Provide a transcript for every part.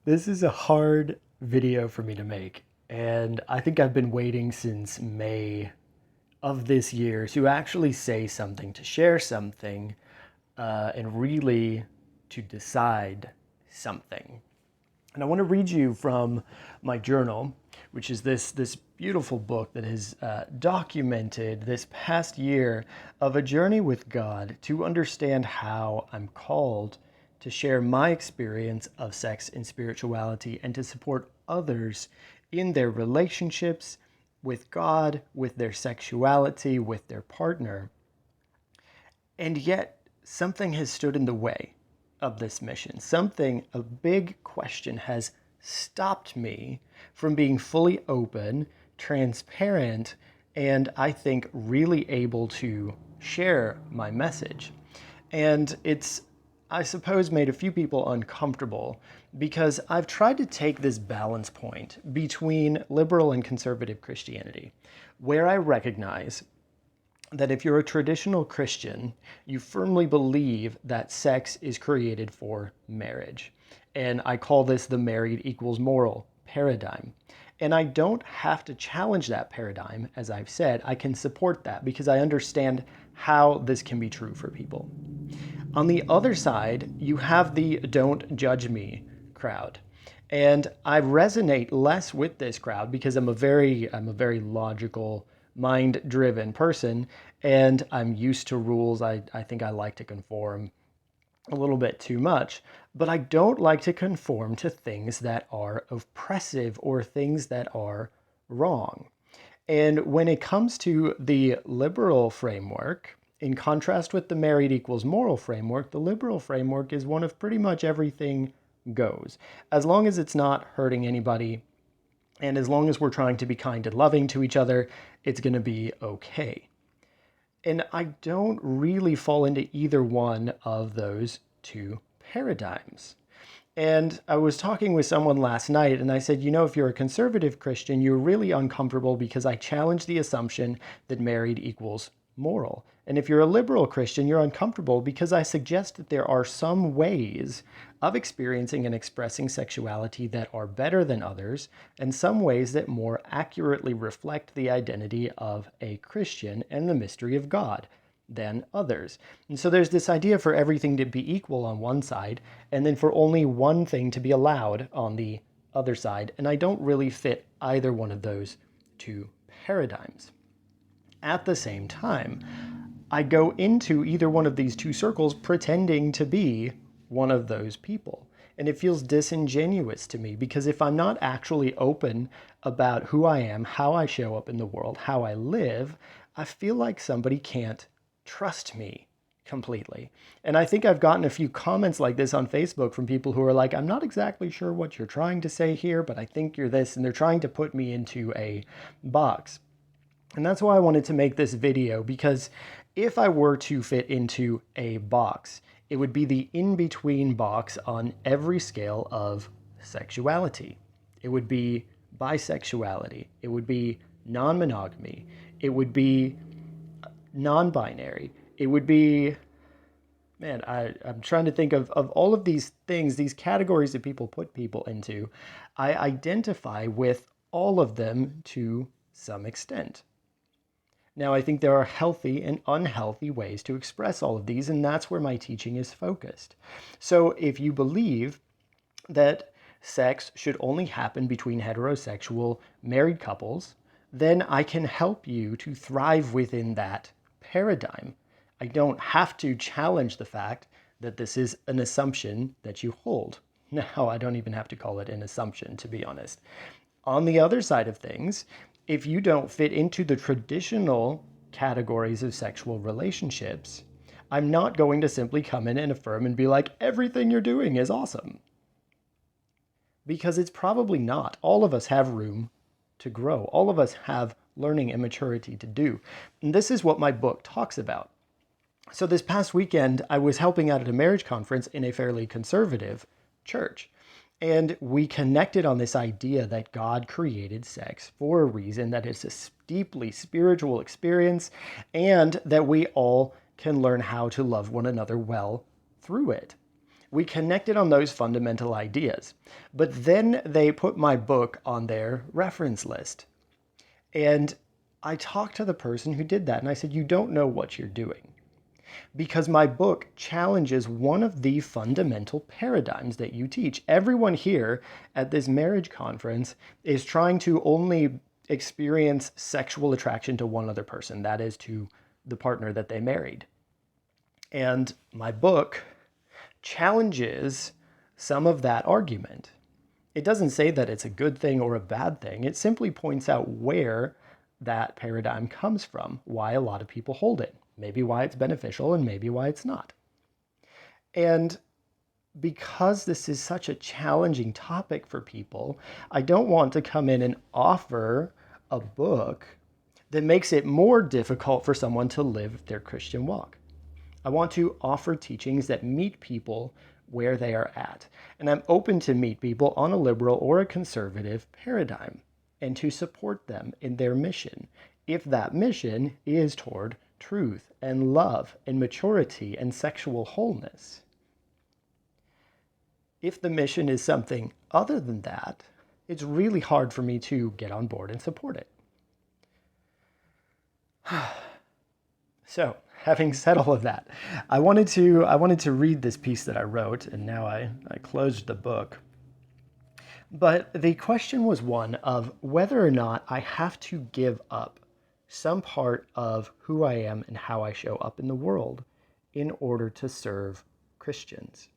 This is a hard video for me to make, and I think I've been waiting since May of this year to actually say something, to share something, and really to decide something. And I want to read you from my journal, which is this beautiful book that has documented this past year of a journey with God to understand how I'm called to share my experience of sex and spirituality and to support others in their relationships with God, with their sexuality, with their partner. And yet, something has stood in the way of this mission. A big question has stopped me from being fully open, transparent, and I think really able to share my message. And it's, I suppose, made a few people uncomfortable because I've tried to take this balance point between liberal and conservative Christianity, where I recognize that if you're a traditional Christian, you firmly believe that sex is created for marriage. And I call this the married equals moral paradigm. And I don't have to challenge that paradigm, as I've said. I can support that because I understand how this can be true for people. On the other side, you have the don't judge me crowd. And I resonate less with this crowd because I'm a very logical, mind-driven person, and I'm used to rules. I think I like to conform a little bit too much, but I don't like to conform to things that are oppressive or things that are wrong. And when it comes to the liberal framework, in contrast with the married equals moral framework, the liberal framework is one of pretty much everything goes. As long as it's not hurting anybody, and as long as we're trying to be kind and loving to each other, it's going to be okay. And I don't really fall into either one of those two paradigms. And I was talking with someone last night and I said, if you're a conservative Christian, you're really uncomfortable because I challenge the assumption that married equals moral. And if you're a liberal Christian, you're uncomfortable because I suggest that there are some ways of experiencing and expressing sexuality that are better than others, and some ways that more accurately reflect the identity of a Christian and the mystery of God than others. And so there's this idea for everything to be equal on one side, and then for only one thing to be allowed on the other side. And I don't really fit either one of those two paradigms. At the same time, I go into either one of these two circles pretending to be one of those people. And it feels disingenuous to me because if I'm not actually open about who I am, how I show up in the world, how I live, I feel like somebody can't trust me completely. And I think I've gotten a few comments like this on Facebook from people who are like, I'm not exactly sure what you're trying to say here, but I think you're this, and they're trying to put me into a box. And that's why I wanted to make this video, because if I were to fit into a box, it would be the in-between box on every scale of sexuality. It would be bisexuality. It would be non-monogamy. It would be non-binary. It would be, I'm trying to think of all of these things, these categories that people put people into. I identify with all of them to some extent. Now, I think there are healthy and unhealthy ways to express all of these, and that's where my teaching is focused. So if you believe that sex should only happen between heterosexual married couples, then I can help you to thrive within that paradigm. I don't have to challenge the fact that this is an assumption that you hold. Now, I don't even have to call it an assumption, to be honest. On the other side of things, if you don't fit into the traditional categories of sexual relationships, I'm not going to simply come in and affirm and be like, everything you're doing is awesome. Because it's probably not. All of us have room to grow. All of us have learning and maturity to do. And this is what my book talks about. So this past weekend, I was helping out at a marriage conference in a fairly conservative church. And we connected on this idea that God created sex for a reason, that it's a deeply spiritual experience, and that we all can learn how to love one another well through it. We connected on those fundamental ideas. But then they put my book on their reference list. And I talked to the person who did that and I said, you don't know what you're doing. Because my book challenges one of the fundamental paradigms that you teach. Everyone here at this marriage conference is trying to only experience sexual attraction to one other person, that is, to the partner that they married. And my book challenges some of that argument. It doesn't say that it's a good thing or a bad thing. It simply points out where that paradigm comes from, why a lot of people hold it, maybe why it's beneficial and maybe why it's not. And because this is such a challenging topic for people, I don't want to come in and offer a book that makes it more difficult for someone to live their Christian walk. I want to offer teachings that meet people where they are at. And I'm open to meet people on a liberal or a conservative paradigm and to support them in their mission, if that mission is toward truth and love and maturity and sexual wholeness. If the mission is something other than that, it's really hard for me to get on board and support it. So, having said all of that, I wanted to read this piece that I wrote, and now I closed the book. But the question was one of whether or not I have to give up some part of who I am and how I show up in the world in order to serve Christians.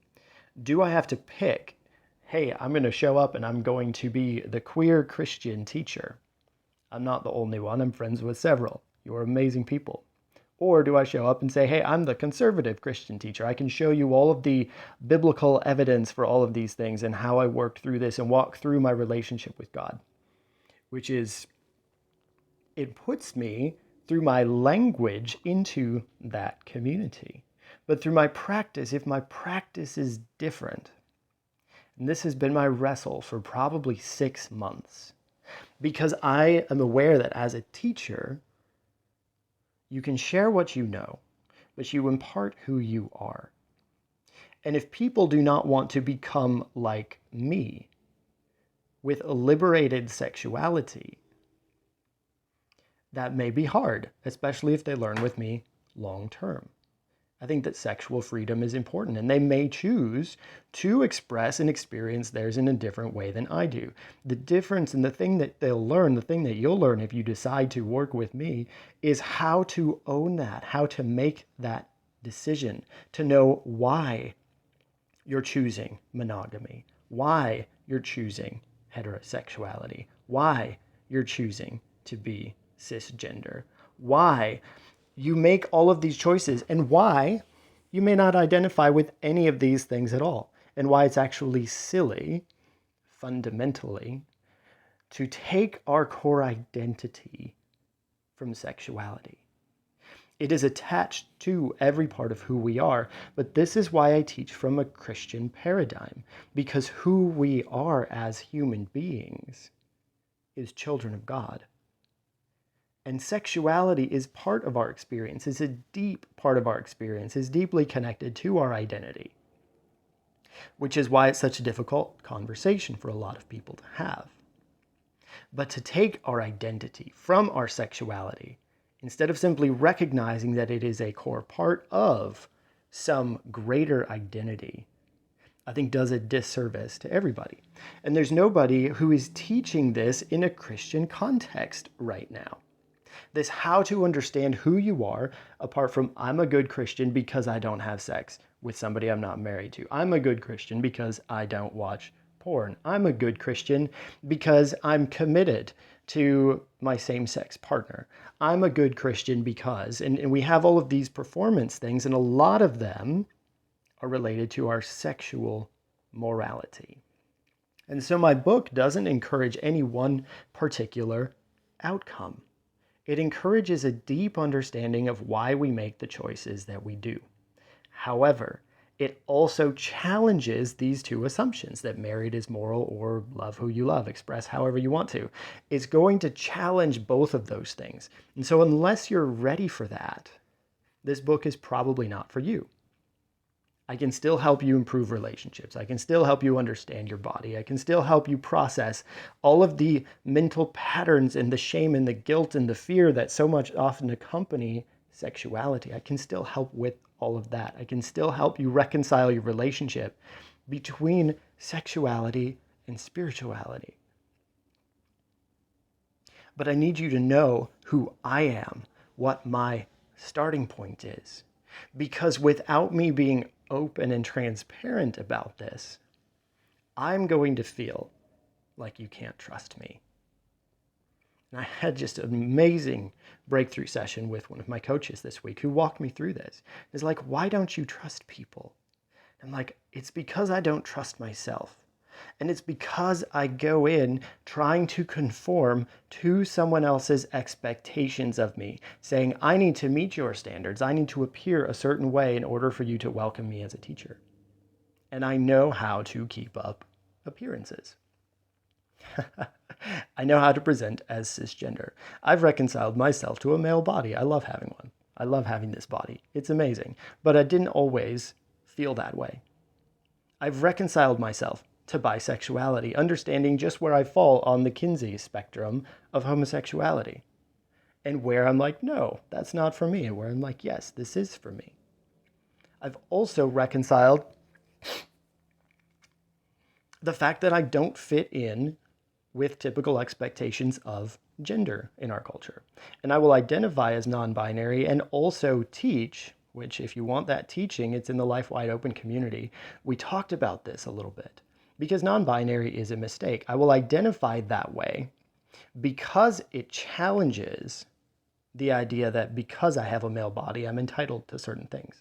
Do I have to pick, hey, I'm going to show up and I'm going to be the queer Christian teacher? I'm not the only one. I'm friends with several. You're amazing people. Or do I show up and say, hey, I'm the conservative Christian teacher. I can show you all of the biblical evidence for all of these things and how I worked through this and walk through my relationship with God, which is, it puts me through my language into that community. But through my practice, if my practice is different, and this has been my wrestle for probably 6 months, because I am aware that as a teacher, you can share what you know, but you impart who you are. And if people do not want to become like me with a liberated sexuality, that may be hard, especially if they learn with me long term. I think that sexual freedom is important, and they may choose to express and experience theirs in a different way than I do. The difference and the thing that they'll learn, the thing that you'll learn if you decide to work with me, is how to own that, how to make that decision, to know why you're choosing monogamy, why you're choosing heterosexuality, why you're choosing to be cisgender, why you make all of these choices, and why you may not identify with any of these things at all, and why it's actually silly, fundamentally, to take our core identity from sexuality. It is attached to every part of who we are, but this is why I teach from a Christian paradigm, because who we are as human beings is children of God. And sexuality is part of our experience, is a deep part of our experience, is deeply connected to our identity, which is why it's such a difficult conversation for a lot of people to have. But to take our identity from our sexuality, instead of simply recognizing that it is a core part of some greater identity, I think does a disservice to everybody. And there's nobody who is teaching this in a Christian context right now. This how to understand who you are, apart from I'm a good Christian because I don't have sex with somebody I'm not married to. I'm a good Christian because I don't watch porn. I'm a good Christian because I'm committed to my same-sex partner. I'm a good Christian because, and we have all of these performance things, and a lot of them are related to our sexual morality. And so my book doesn't encourage any one particular outcome. It encourages a deep understanding of why we make the choices that we do. However, it also challenges these two assumptions that married is moral or love who you love, express however you want to. It's going to challenge both of those things. And so unless you're ready for that, this book is probably not for you. I can still help you improve relationships. I can still help you understand your body. I can still help you process all of the mental patterns and the shame and the guilt and the fear that so much often accompany sexuality. I can still help with all of that. I can still help you reconcile your relationship between sexuality and spirituality. But I need you to know who I am, what my starting point is. Because without me being open and transparent about this, I'm going to feel like you can't trust me. And I had just an amazing breakthrough session with one of my coaches this week who walked me through this. It's like, why don't you trust people? I'm like, it's because I don't trust myself. And it's because I go in trying to conform to someone else's expectations of me, saying, I need to meet your standards. I need to appear a certain way in order for you to welcome me as a teacher. And I know how to keep up appearances. I know how to present as cisgender. I've reconciled myself to a male body. I love having one. I love having this body. It's amazing. But I didn't always feel that way. I've reconciled myself to bisexuality, understanding just where I fall on the Kinsey spectrum of homosexuality. And where I'm like, no, that's not for me. And where I'm like, yes, this is for me. I've also reconciled the fact that I don't fit in with typical expectations of gender in our culture. And I will identify as non-binary and also teach, which if you want that teaching, it's in the Life Wide Open community. We talked about this a little bit because non-binary is a mistake. I will identify that way because it challenges the idea that because I have a male body, I'm entitled to certain things.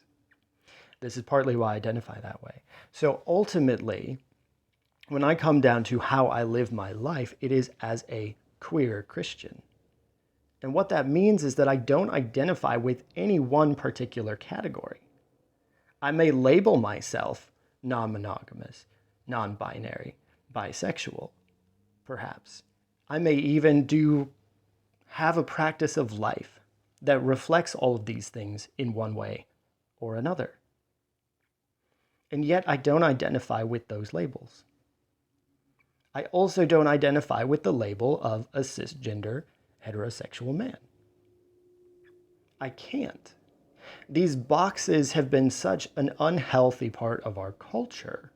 This is partly why I identify that way. So ultimately, when I come down to how I live my life, it is as a queer Christian. And what that means is that I don't identify with any one particular category. I may label myself non-monogamous, non-binary, bisexual, perhaps. I may even have a practice of life that reflects all of these things in one way or another. And yet I don't identify with those labels. I also don't identify with the label of a cisgender heterosexual man. I can't. These boxes have been such an unhealthy part of our culture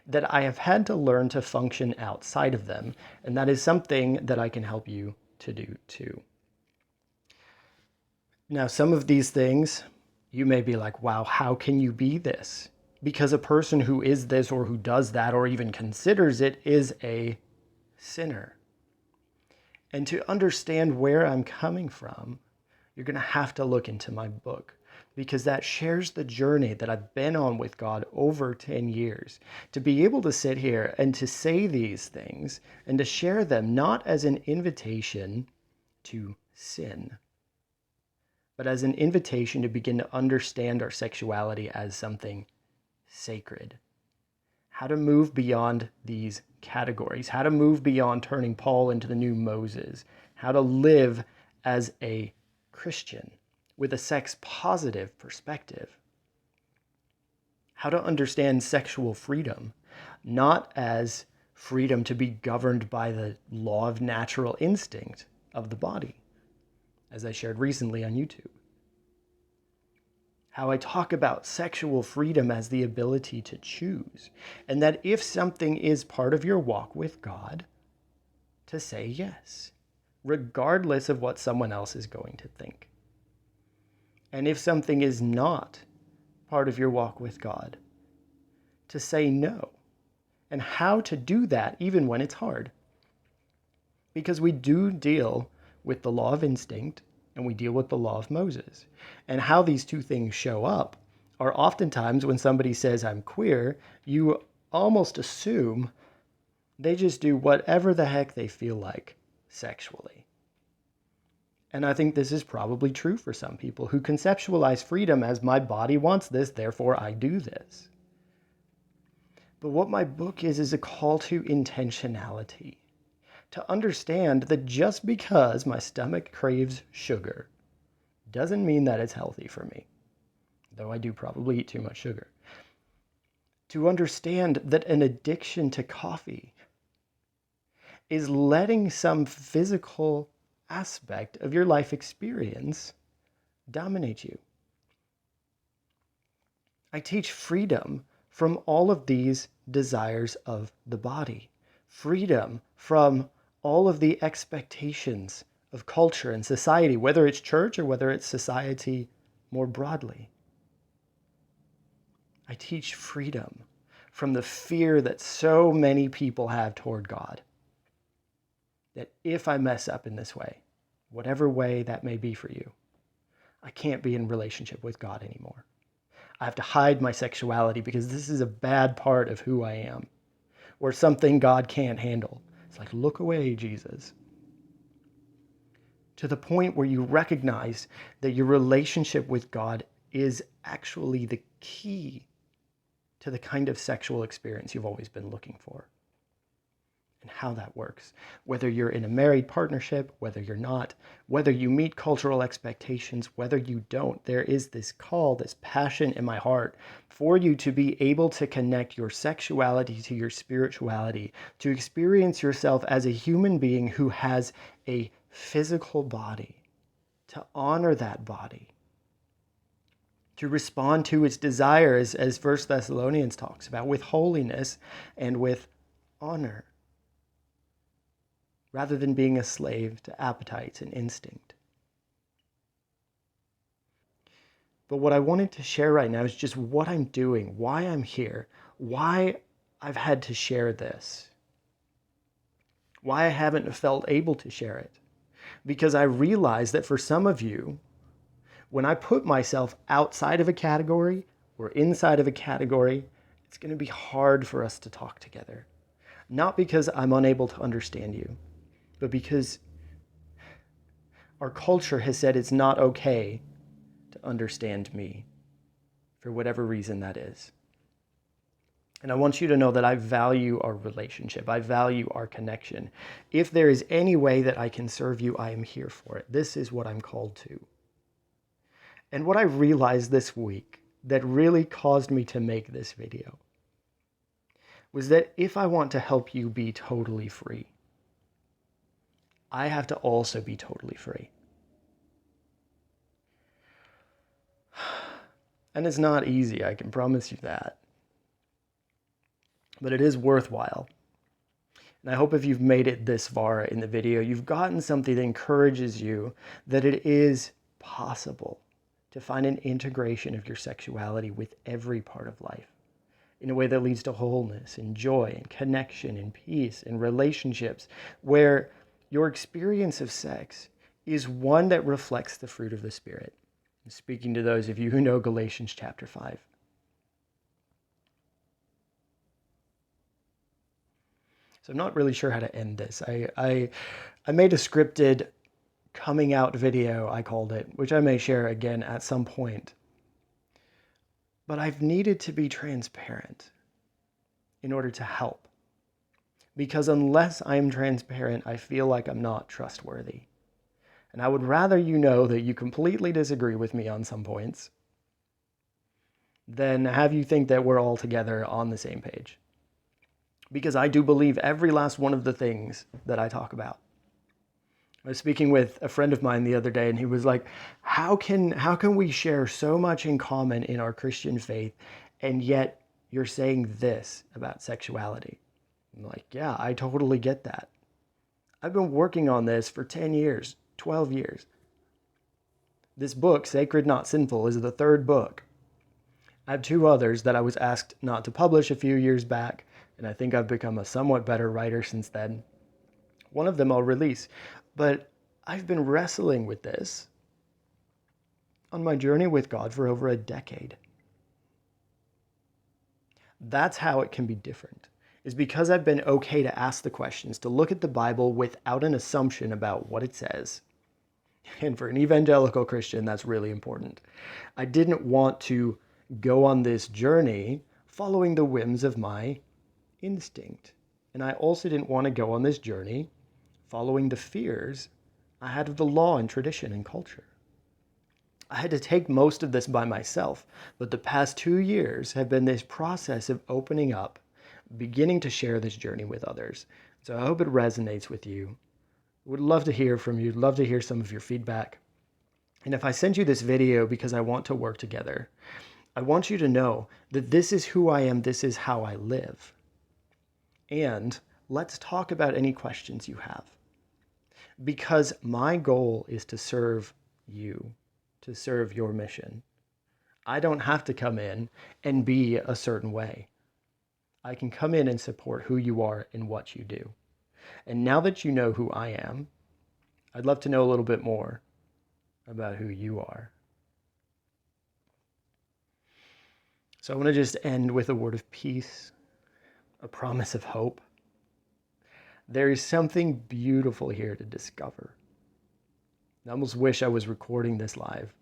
that I have had to learn to function outside of them, and that is something that I can help you to do too. Now, some of these things, you may be like, wow, how can you be this? Because a person who is this or who does that or even considers it is a sinner. And to understand where I'm coming from, you're going to have to look into my book because that shares the journey that I've been on with God over 10 years. To be able to sit here and to say these things and to share them not as an invitation to sin, but as an invitation to begin to understand our sexuality as something sacred. How to move beyond these categories, how to move beyond turning Paul into the new Moses, how to live as a Christian with a sex positive perspective, how to understand sexual freedom, not as freedom to be governed by the law of natural instinct of the body, as I shared recently on YouTube. How I talk about sexual freedom as the ability to choose, and that if something is part of your walk with God, to say yes, regardless of what someone else is going to think. And if something is not part of your walk with God, to say no, and how to do that even when it's hard. Because we do deal with the law of instinct and we deal with the law of Moses. And how these two things show up are oftentimes when somebody says, I'm queer, you almost assume they just do whatever the heck they feel like sexually. And I think this is probably true for some people who conceptualize freedom as my body wants this, therefore I do this. But what my book is a call to intentionality. To understand that just because my stomach craves sugar doesn't mean that it's healthy for me, though I do probably eat too much sugar. to understand that an addiction to coffee is letting some physical aspect of your life experience dominate you. I teach freedom from all of these desires of the body, freedom from all of the expectations of culture and society, whether it's church or whether it's society more broadly. I teach freedom from the fear that so many people have toward God. That if I mess up in this way, whatever way that may be for you, I can't be in relationship with God anymore. I have to hide my sexuality because this is a bad part of who I am, or something God can't handle. It's like, look away, Jesus. To the point where you recognize that your relationship with God is actually the key to the kind of sexual experience you've always been looking for. And how that works. Whether you're in a married partnership, whether you're not, whether you meet cultural expectations, whether you don't, there is this call, this passion in my heart for you to be able to connect your sexuality to your spirituality, to experience yourself as a human being who has a physical body, to honor that body, to respond to its desires, as 1 Thessalonians talks about, with holiness and with honor, rather than being a slave to appetites and instinct. But what I wanted to share right now is just what I'm doing, why I'm here, why I've had to share this, why I haven't felt able to share it. Because I realize that for some of you, when I put myself outside of a category or inside of a category, it's going to be hard for us to talk together. Not because I'm unable to understand you, but because our culture has said it's not okay to understand me, for whatever reason that is. And I want you to know that I value our relationship. I value our connection. If there is any way that I can serve you, I am here for it. This is what I'm called to. And what I realized this week that really caused me to make this video was that if I want to help you be totally free, I have to also be totally free. And it's not easy, I can promise you that. But it is worthwhile. And I hope if you've made it this far in the video, you've gotten something that encourages you that it is possible to find an integration of your sexuality with every part of life in a way that leads to wholeness and joy and connection and peace and relationships, where your experience of sex is one that reflects the fruit of the Spirit. I'm speaking to those of you who know Galatians chapter 5. So I'm not really sure how to end this. I made a scripted coming out video, I called it, which I may share again at some point. But I've needed to be transparent in order to help. Because unless I'm transparent, I feel like I'm not trustworthy. And I would rather you know that you completely disagree with me on some points than have you think that we're all together on the same page. Because I do believe every last one of the things that I talk about. I was speaking with a friend of mine the other day, and he was like, how can we share so much in common in our Christian faith, and yet you're saying this about sexuality? I'm like, yeah, I totally get that. I've been working on this for 10 years, 12 years. This book, Sacred Not Sinful, is the third book. I have two others that I was asked not to publish a few years back, and I think I've become a somewhat better writer since then. One of them I'll release. But I've been wrestling with this on my journey with God for over a decade. That's how it can be different, is because I've been okay to ask the questions, to look at the Bible without an assumption about what it says. And for an evangelical Christian, that's really important. I didn't want to go on this journey following the whims of my instinct. And I also didn't want to go on this journey following the fears I had of the law and tradition and culture. I had to take most of this by myself, but the past 2 years have been this process of opening up, beginning to share this journey with others. So I hope it resonates with you. Would love to hear from you, love to hear some of your feedback. And if I send you this video because I want to work together, I want you to know that this is who I am, this is how I live. And let's talk about any questions you have. Because my goal is to serve you, to serve your mission. I don't have to come in and be a certain way. I can come in and support who you are and what you do. And now that you know who I am, I'd love to know a little bit more about who you are. So I want to just end with a word of peace, a promise of hope. There is something beautiful here to discover. I almost wish I was recording this live.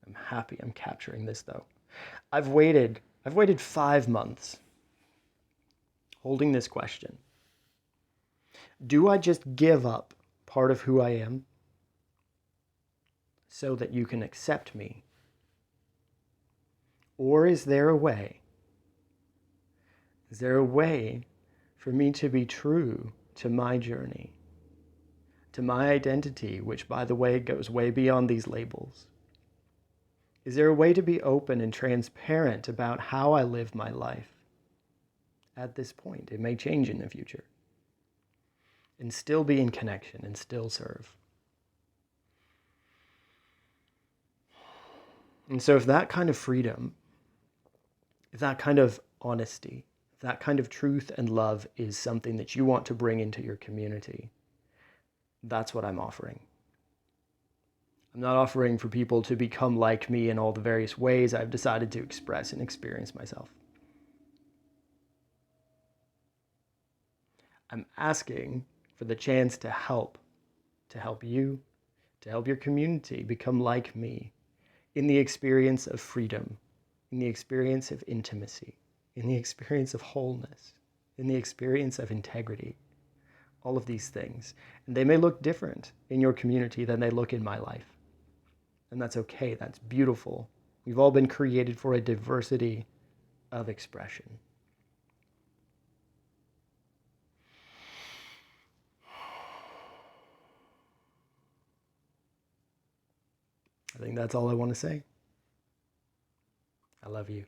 I'm happy I'm capturing this though. I've waited 5 months holding this question. Do I just give up part of who I am so that you can accept me? Or is there a way? Is there a way for me to be true to my journey, to my identity, which, by the way, goes way beyond these labels? Is there a way to be open and transparent about how I live my life at this point? It may change in the future. And still be in connection and still serve. And so if that kind of freedom, if that kind of honesty, if that kind of truth and love is something that you want to bring into your community, that's what I'm offering. I'm not offering for people to become like me in all the various ways I've decided to express and experience myself. I'm asking for the chance to help you, to help your community become like me in the experience of freedom, in the experience of intimacy, in the experience of wholeness, in the experience of integrity, all of these things. And they may look different in your community than they look in my life. And that's okay, that's beautiful. We've all been created for a diversity of expression. I think that's all I want to say. I love you.